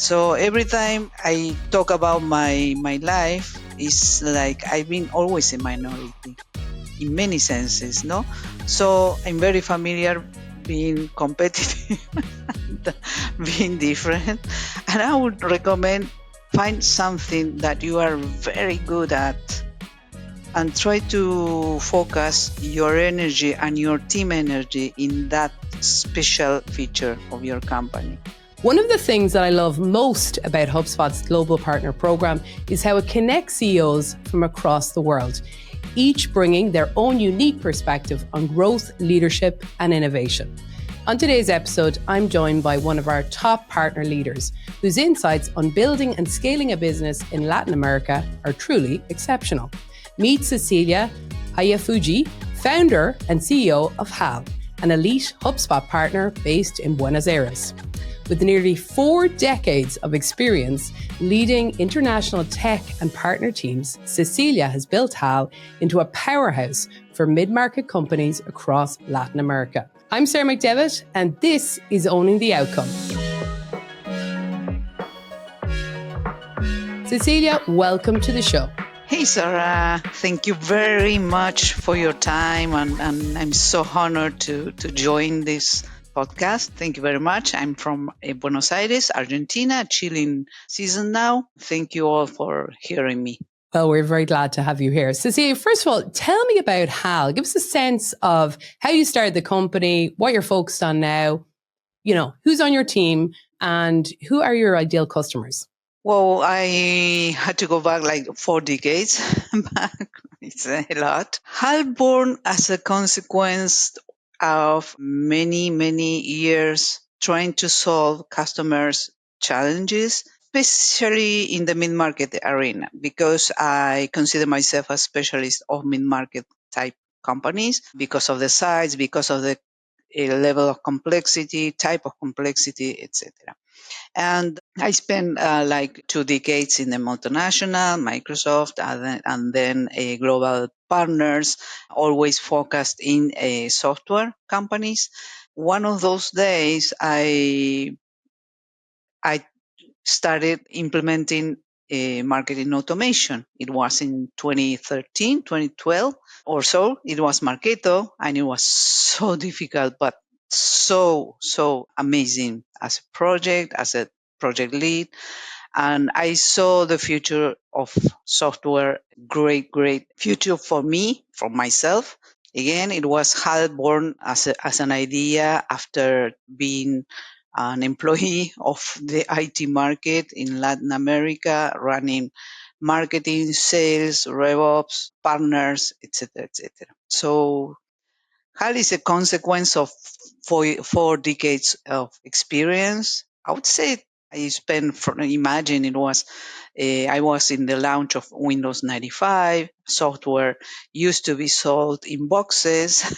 So every time I talk about my life, it's like I've been always a minority in many senses, no? So I'm very familiar being competitive, being different, and I would recommend find something that you are very good at and try to focus your energy and your team energy in that special feature of your company. One of the things that I love most about HubSpot's Global Partner Program is how it connects CEOs from across the world, each bringing their own unique perspective on growth, leadership, and innovation. On today's episode, I'm joined by one of our top partner leaders, whose insights on building and scaling a business in Latin America are truly exceptional. Meet Cecilia Hayafuji, founder and CEO of HAL, an elite HubSpot partner based in Buenos Aires. With nearly 4 decades of experience leading international tech and partner teams, Cecilia has built HAL into a powerhouse for mid-market companies across Latin America. I'm Sarah McDevitt, and this is Owning the Outcome. Cecilia, welcome to the show. Hey, Sarah. Thank you very much for your time, and I'm so honored to join this podcast. Thank you very much. I'm from Buenos Aires, Argentina, chilling season now. Thank you all for hearing me. Well, we're very glad to have you here. Cecilia, first of all, tell me about HAL. Give us a sense of how you started the company, what you're focused on now, who's on your team, and who are your ideal customers? Well, I had to go back like 4 decades back. It's a lot. HAL born as a consequence of many, many years trying to solve customers' challenges, especially in the mid-market arena, because I consider myself a specialist of mid-market type companies because of the size, because of the level of complexity, type of complexity, etc. And I spent like 2 decades in the multinational, Microsoft, and then global partners, always focused in software companies. One of those days, I started implementing marketing automation. It was in 2013, 2012 or so. It was Marketo, and it was so difficult, but so amazing as a project, as a project lead. And I saw the future of software, great future for me, for myself. Again, it was HAL born as an idea after being an employee of the IT market in Latin America, running marketing, sales, RevOps, partners, etc., etc. So HAL is a consequence of 4 decades of experience. I would say I spent, imagine it was, I was in the launch of Windows 95. Software used to be sold in boxes.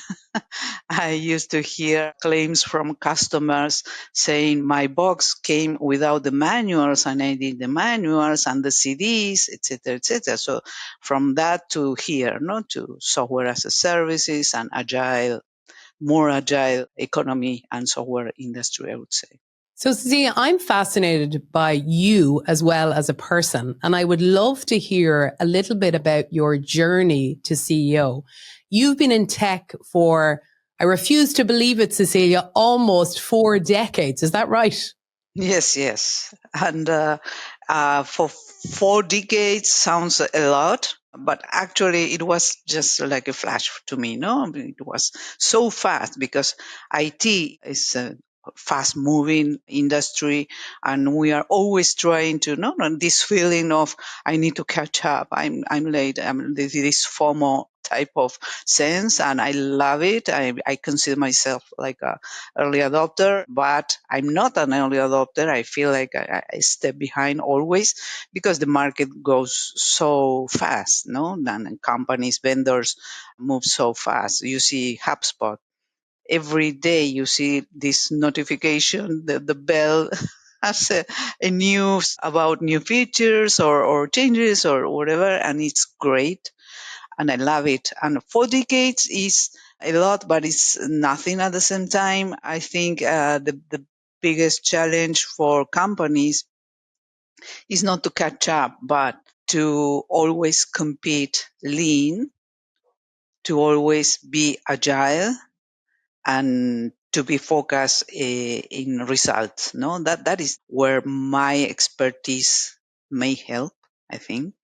I used to hear claims from customers saying my box came without the manuals and I did the manuals and the CDs, etc., etc. So from that to here, to software as a services and more agile economy and software industry, I would say. So, Cecilia, I'm fascinated by you as well as a person, and I would love to hear a little bit about your journey to CEO. You've been in tech for, I refuse to believe it, Cecilia, almost 4 decades. Is that right? Yes. And for 4 decades sounds a lot, but actually it was just like a flash to me. No, it was so fast because IT is a fast moving industry, and we are always trying to this feeling of I need to catch up. I'm late. This FOMO type of sense, and I love it. I consider myself like a early adopter, but I'm not an early adopter. I feel like I step behind always because the market goes so fast, no? And companies, vendors move so fast. You see HubSpot. Every day you see this notification, the bell has a news about new features or changes or whatever, and it's great and I love it. And 4 decades is a lot, but it's nothing at the same time. I think the biggest challenge for companies is not to catch up, but to always compete lean, to always be agile, and to be focused in results. No, that is where my expertise may help, I think.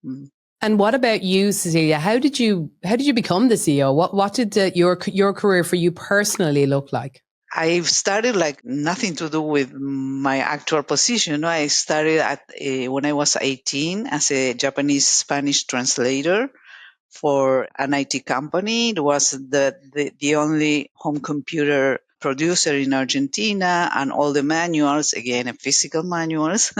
And what about you, Cecilia? How did you become the CEO? What did your career for you personally look like? I've started like nothing to do with my actual position. No? I started at when I was 18 as a Japanese Spanish translator for an IT company. It was the only home computer producer in Argentina, and all the manuals, again, physical manuals,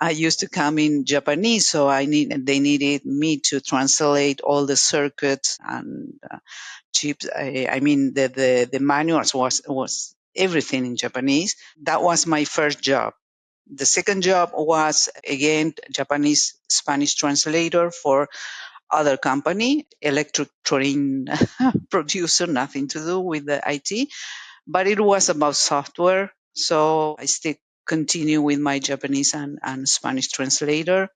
I used to come in Japanese. So they needed me to translate all the circuits and chips. I mean, the manuals was everything in Japanese. That was my first job. The second job was again Japanese Spanish translator for other company, electric train producer, nothing to do with the IT, but it was about software. So I still continue with my Japanese and Spanish translator.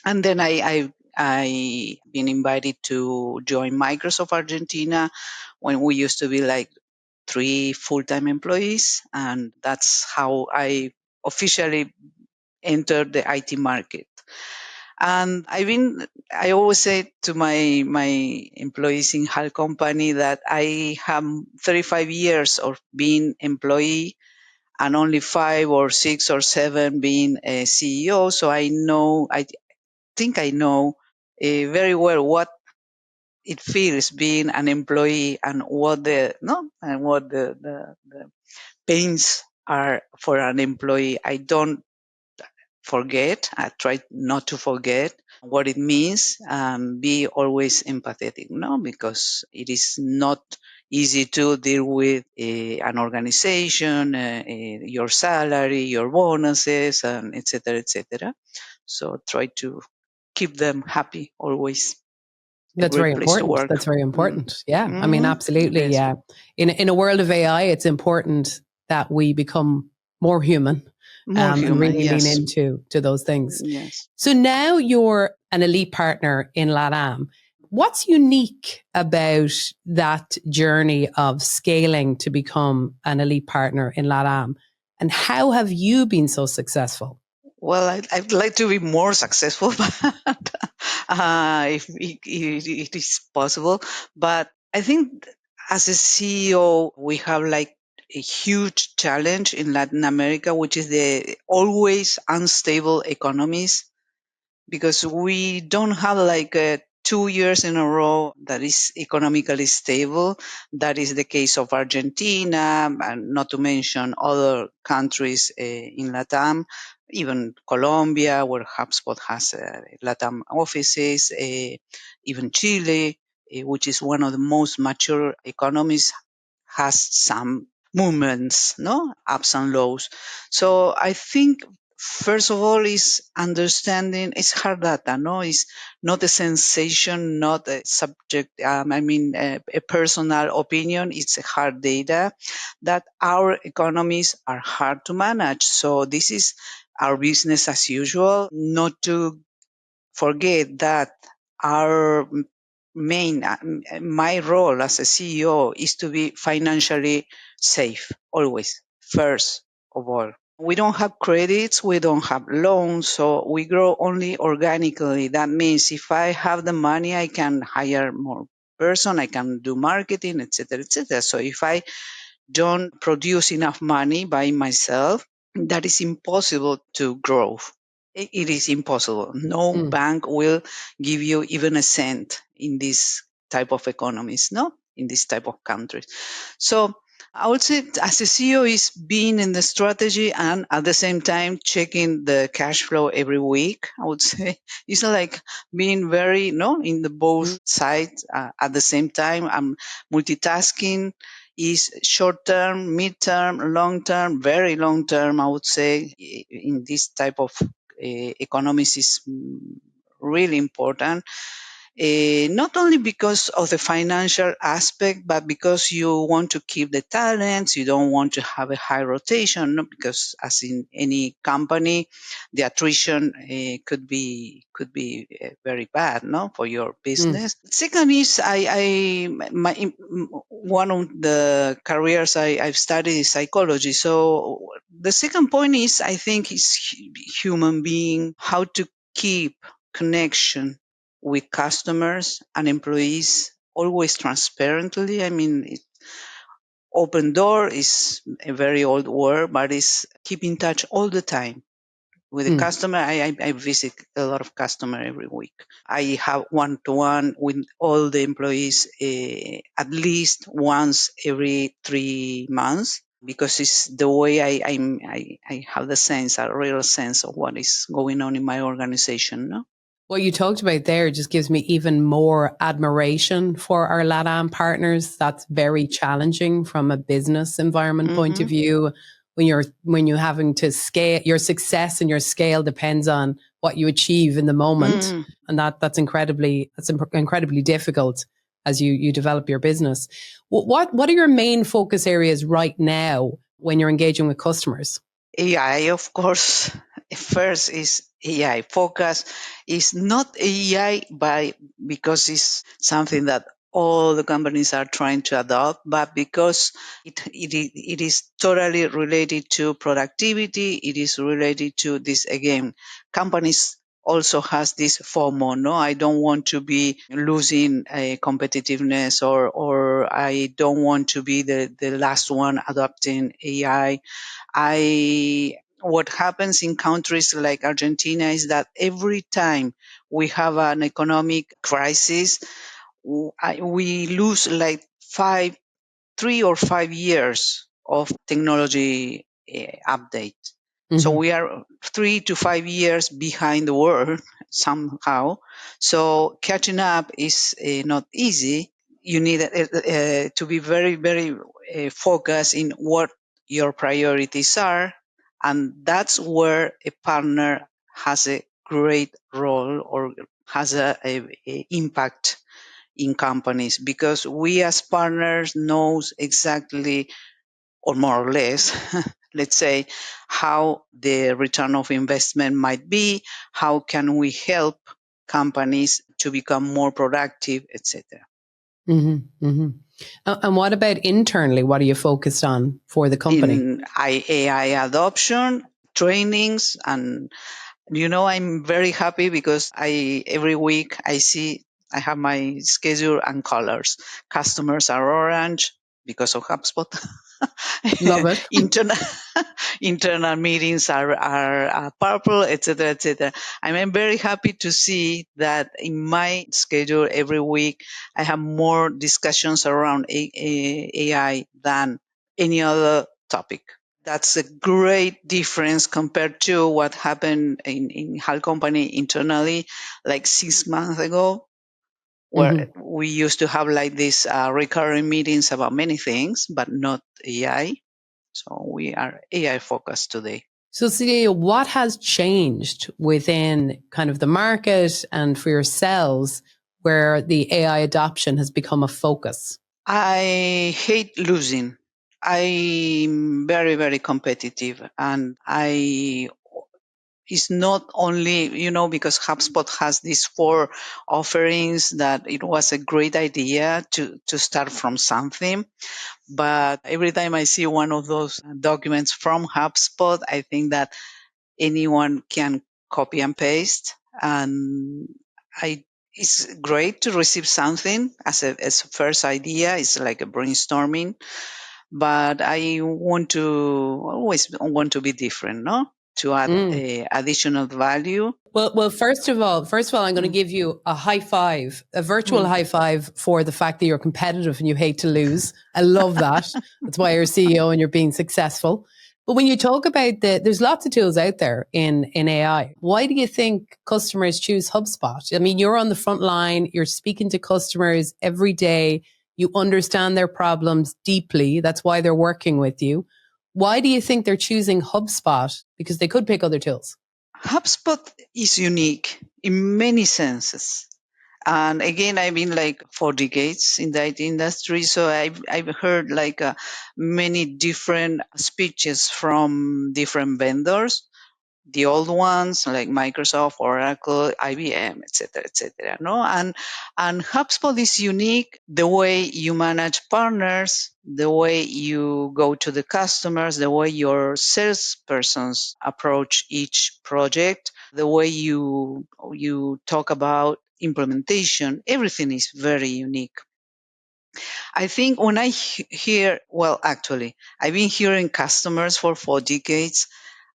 And then I been invited to join Microsoft Argentina when we used to be like 3 full-time employees. And that's how I officially entered the IT market. And I always say to my employees in HAL company that I have 35 years of being employee and only 5 or 6 or 7 being a CEO. So I think I know very well what it feels being an employee and what the pains are for an employee. I don't forget. I try not to forget what it means. Be always empathetic, no, because it is not easy to deal with an organization, your salary, your bonuses, and etc., etc. So try to keep them happy always. A That's very great place to important. work. That's very Mm. important. Yeah. I mean, Mhm. absolutely. Yes, Yeah. In a world of AI, it's important that we become more human, more and human. really lean Yes, into those things. yes. So now you're an elite partner in LATAM. What's unique about that journey of scaling to become an elite partner in LATAM? And how have you been so successful? Well, I'd like to be more successful, but if it is possible. But I think as a CEO, we have like a huge challenge in Latin America, which is the always unstable economies, because we don't have like 2 years in a row that is economically stable. That is the case of Argentina, and not to mention other countries in Latam, even Colombia, where HubSpot has Latam offices, even Chile, which is one of the most mature economies, has some movements, no, ups and lows. So I think first of all is understanding it's hard data, no, it's not a sensation, not a subject. A personal opinion. It's a hard data that our economies are hard to manage. So this is our business as usual. Not to forget that our my role as a CEO is to be financially safe always, first of all. We don't have credits, we don't have loans, so we grow only organically. That means if I have the money, I can hire more person, I can do marketing, etc., etc. So if I don't produce enough money by myself, that is impossible to grow. It is impossible. No Mm. bank will give you even a cent in this type of economies, no? In this type of countries. So I would say as a CEO is being in the strategy and at the same time checking the cash flow every week. I would say it's like being very, no, in the both sides at the same time. I'm multitasking is short term, mid term, long term, very long term, I would say, in this type of economies is really important. Not only because of the financial aspect, but because you want to keep the talents, you don't want to have a high rotation, no? Because as in any company, the attrition could be very bad, no, for your Mm. business. Second is one of the careers I've studied is psychology. So the second point is I think is human being, how to keep connection with customers and employees always transparently. I mean, open door is a very old word, but it's keep in touch all the time with the Mm. customer. I visit a lot of customer every week. I have one-to-one with all the employees at least once every 3 months because it's the way I have the sense, a real sense of what is going on in my organization. No? What you talked about there just gives me even more admiration for our LATAM partners. That's very challenging from a business environment point of Mm-hmm. view. When you're having to scale, your success and your scale depends on what you achieve in the moment, Mm. and that's incredibly difficult as you develop your business. What are your main focus areas right now when you're engaging with customers? AI, of course, first is AI. Focus is not AI because it's something that all the companies are trying to adopt, but because it is totally related to productivity. It is related to this again. Companies also has this FOMO. No, I don't want to be losing a competitiveness, or I don't want to be the last one adopting AI. I What happens in countries like Argentina is that every time we have an economic crisis, we lose like 3 or 5 years of technology update. So Mm-hmm. we are 3 to 5 years behind the world somehow. So catching up is not easy. You need to be very, very focused in what your priorities are. And that's where a partner has a great role or has a impact in companies, because we as partners knows exactly, or more or less, let's say, how the return of investment might be, how can we help companies to become more productive, etc. Mm-hmm. Mm-hmm. And what about internally? What are you focused on for the company? In AI adoption, trainings, and I'm very happy because I every week I have my schedule and colors. Customers are orange because of HubSpot. Love it. internal internal meetings are purple, etc., etc. I'm very happy to see that in my schedule every week I have more discussions around AI than any other topic. That's a great difference compared to what happened in HAL company internally like 6 months ago, where Mm-hmm. we used to have like these recurring meetings about many things, but not AI. So we are AI focused today. So, Celia, what has changed within kind of the market and for yourselves where the AI adoption has become a focus? I hate losing. I'm very, very competitive, and I it's not only, because HubSpot has these 4 offerings, that it was a great idea to start from something. But every time I see one of those documents from HubSpot, I think that anyone can copy and paste. And I, it's great to receive something as a first idea. It's like a brainstorming, but I always want to be different, no? To add Mm. additional value. Well, first of all, I'm going to Mm, give you a high five, a virtual mm. high five for the fact that you're competitive and you hate to lose. I love that. That's why you're CEO and you're being successful. But when you talk about there's lots of tools out there in AI. Why do you think customers choose HubSpot? I mean, you're on the front line, you're speaking to customers every day, you understand their problems deeply. That's why they're working with you. Why do you think they're choosing HubSpot? Because they could pick other tools. HubSpot is unique in many senses. And again, I've been like 4 decades in the IT industry, so I've heard like many different speeches from different vendors, the old ones like Microsoft, Oracle, IBM, etc., etc. No, and HubSpot is unique. The way you manage partners, the way you go to the customers, the way your salespersons approach each project, the way you talk about implementation, everything is very unique. I think when I hear, well, actually, I've been hearing customers for 4 decades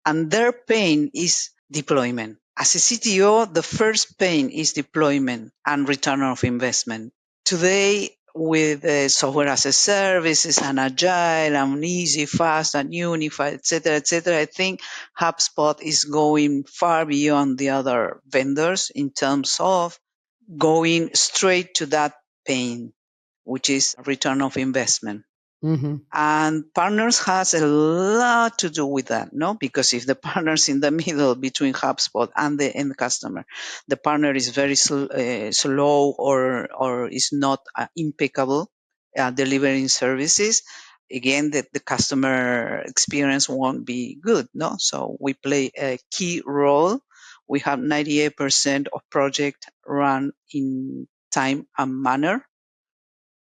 and their pain is deployment. As a CTO, the first pain is deployment and return of investment. Today, with software as a services and agile and easy, fast and unified, etc., I think HubSpot is going far beyond the other vendors in terms of going straight to that pain, which is return of investment. Hmm. And partners has a lot to do with that, no? Because if the partner's in the middle between HubSpot and the end customer, the partner is very slow or is not impeccable delivering services, again, the customer experience won't be good, no? So we play a key role. We have 98% of project run in time and manner.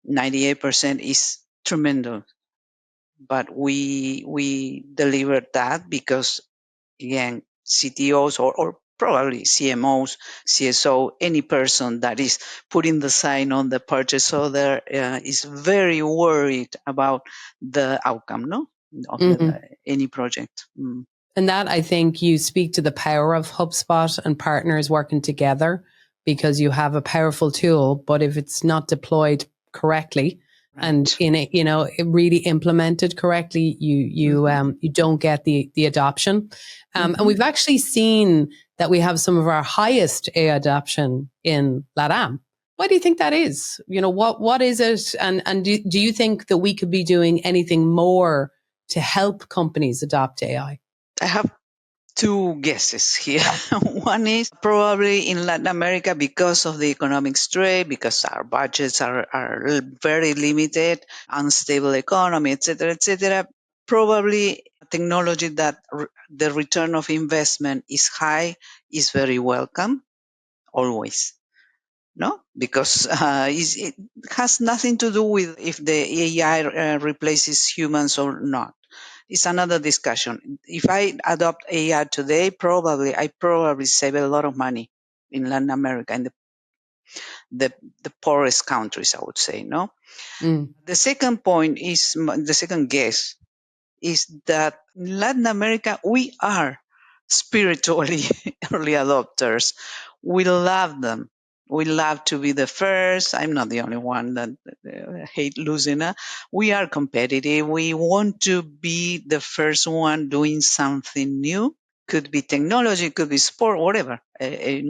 98% is tremendous, but we delivered that because again CTOs or probably CMOs, CSO, any person that is putting the sign on the purchase order is very worried about the outcome, no, of Hmm. any project. And that, I think, you speak to the power of HubSpot and partners working together, because you have a powerful tool, but if it's not deployed correctly and Right. in it, really implemented correctly, Mm-hmm. you don't get the adoption. And Mm-hmm. we've actually seen that we have some of our highest AI adoption in LATAM. Why do you think that is? What is it? And do you think that we could be doing anything more to help companies adopt AI? I have two guesses here. One is probably in Latin America because of the economic strain, because our budgets are very limited, unstable economy, etc. Probably technology that the return of investment is high is very welcome always. No, because it has nothing to do with if the AI replaces humans or not. It's another discussion. If I adopt AI today, I probably save a lot of money in Latin America, in the, the poorest countries, I would say. No. Mm. The second point is the second guess is that in Latin America we are spiritually early adopters. We love them. We love to be the first. I'm not the only one that hate losing. We are competitive. We want to be the first one doing something new. Could be technology, could be sport, whatever. A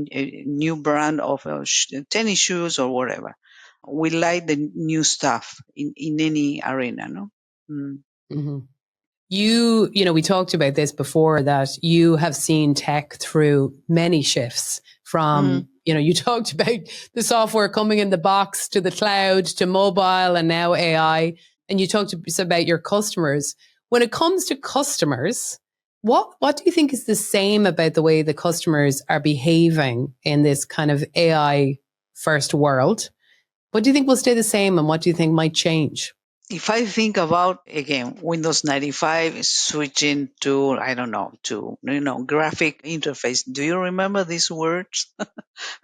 new brand of tennis shoes or whatever. We like the new stuff in any arena, no? Mm. Hmm. We talked about this before, that you have seen tech through many shifts from, Mm. you talked about the software coming in the box to the cloud to mobile and now AI. And you talked about your customers. When it comes to customers, what do you think is the same about the way the customers are behaving in this kind of AI first world? What do you think will stay the same and what do you think might change? If I think about again Windows 95 switching to, I don't know, to graphic interface, do you remember these words?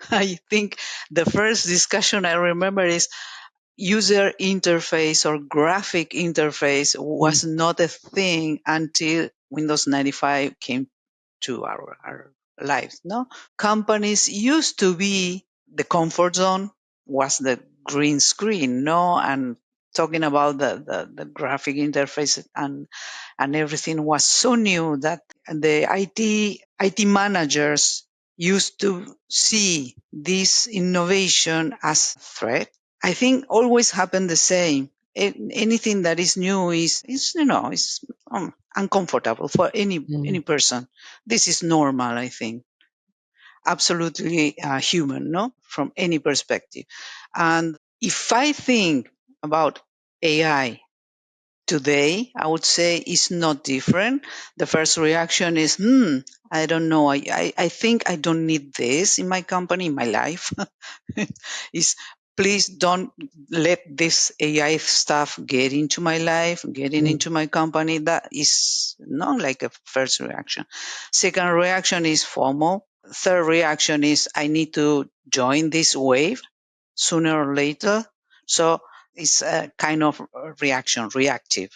I think the first discussion I remember is user interface or graphic interface Mm. was not a thing until Windows 95 came to our lives. No, companies used to be the comfort zone was the green screen. No, and talking about the graphic interface and everything was so new that the IT managers used to see this innovation as a threat. I think always happened the same. Anything that is new is uncomfortable for any Mm. person. This is normal, I think. absolutely human, no, from any perspective. And if I think about AI today, I would say it's not different. The first reaction is, I don't know. I think I don't need this in my company, in my life. Is please don't let this AI stuff get into my life, getting Mm, into my company. That is not like a first reaction. Second reaction is FOMO. Third reaction is I need to join this wave sooner or later. So it's a kind of reaction, reactive.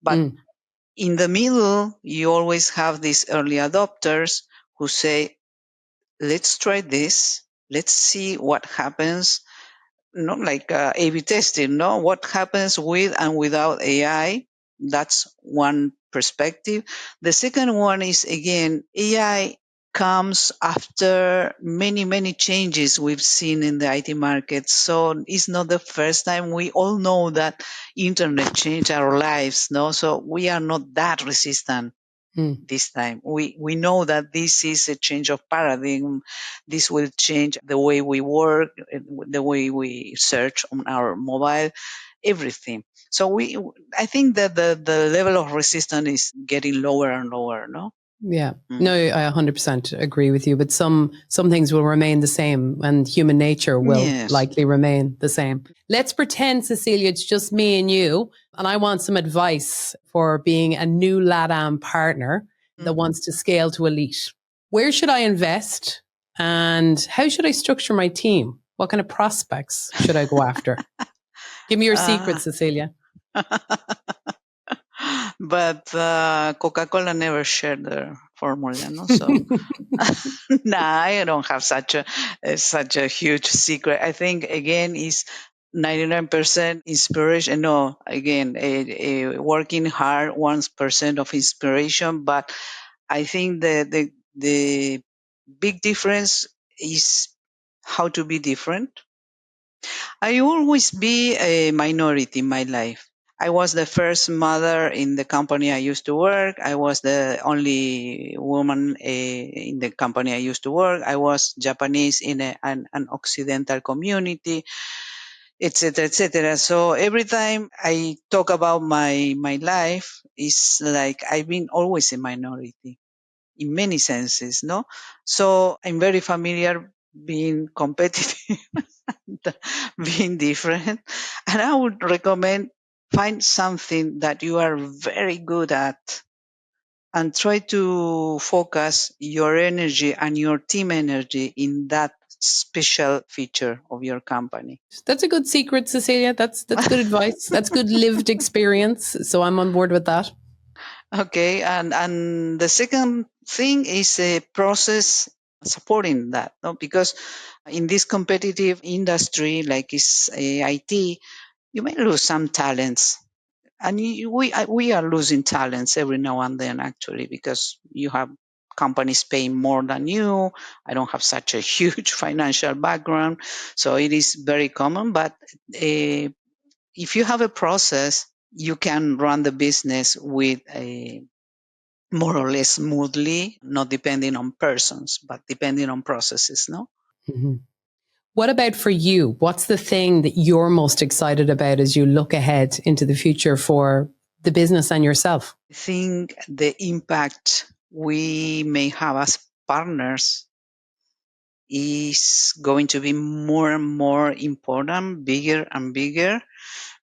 But mm, in the middle, you always have these early adopters who say, let's try this. Let's see what happens. Not like A/B testing, no? What happens with and without AI? That's one perspective. The second one is again, AI comes after many, many changes we've seen in the IT market. So it's not the first time. We all know that internet changed our lives, no? So we are not that resistant mm. this time. We know that this is a change of paradigm. This will change the way we work, the way we search on our mobile, everything. So I think that the level of resistance is getting lower and lower. No. Yeah. Mm. No, I 100% agree with you, but some things will remain the same and human nature will Yes. likely remain the same. Let's pretend, Cecilia, it's just me and you, and I want some advice for being a new LATAM partner that Mm. wants to scale to elite. Where should I invest and how should I structure my team? What kind of prospects should I go after? Give me your Uh, secret, Cecilia. but Coca-Cola never shared their formula, no. So nah, I don't have such a huge secret. I think again is 99% inspiration. No, again, working hard 1% of inspiration. But I think the big difference is how to be different. I always be a minority in my life. I was the first mother in the company I used to work. I was the only woman in the company I used to work. I was Japanese in an Occidental community, etc., etc. So every time I talk about my life, it's like I've been always a minority in many senses, no? So I'm very familiar being competitive, being different. And I would recommend find something that you are very good at and try to focus your energy and your team energy in that special feature of your company. That's a good secret, Cecilia. That's good advice. That's good lived experience. So I'm on board with that. Okay, and the second thing is a process supporting that, no? Because in this competitive industry like is IT, you may lose some talents, and we are losing talents every now and then actually because you have companies paying more than you. I don't have such a huge financial background, so it is very common. But if you have a process, you can run the business with a more or less smoothly, not depending on persons, but depending on processes, no? Mhm. What about for you? What's the thing that you're most excited about as you look ahead into the future for the business and yourself? I think the impact we may have as partners is going to be more and more important, bigger and bigger,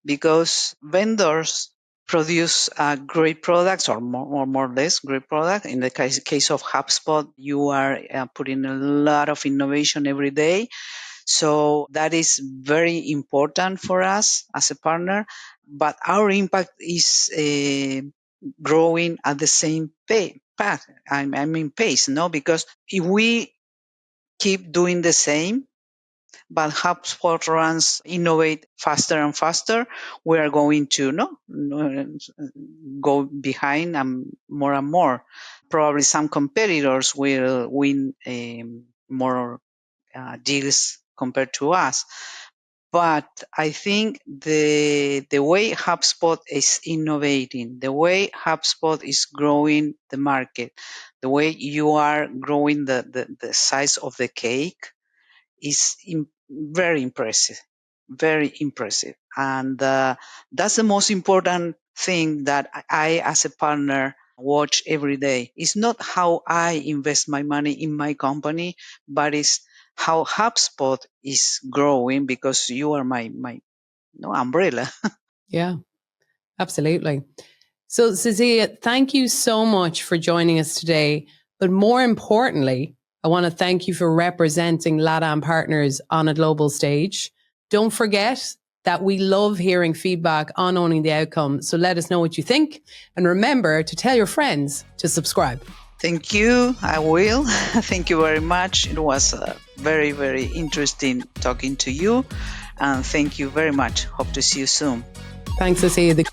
because vendors produce great products or more or less great product. In the case of HubSpot, you are putting a lot of innovation every day. So that is very important for us as a partner, but our impact is growing at the same path. I mean pace, no? Because if we keep doing the same, but HubSpot runs innovate faster and faster, we are going to go behind and more. Probably some competitors will win more deals compared to us. But I think the way HubSpot is innovating, the way HubSpot is growing the market, the way you are growing the size of the cake is very impressive, very impressive. And that's the most important thing that I, as a partner, watch every day. It's not how I invest my money in my company, but it's how HubSpot is growing because you are my umbrella. Yeah, absolutely. So, Cecilia, thank you so much for joining us today. But more importantly, I want to thank you for representing LATAM partners on a global stage. Don't forget that we love hearing feedback on owning the outcome. So let us know what you think. And remember to tell your friends to subscribe. Thank you. I will. Thank you very much. It was very, very interesting talking to you. And thank you very much. Hope to see you soon. Thanks, Cecilia.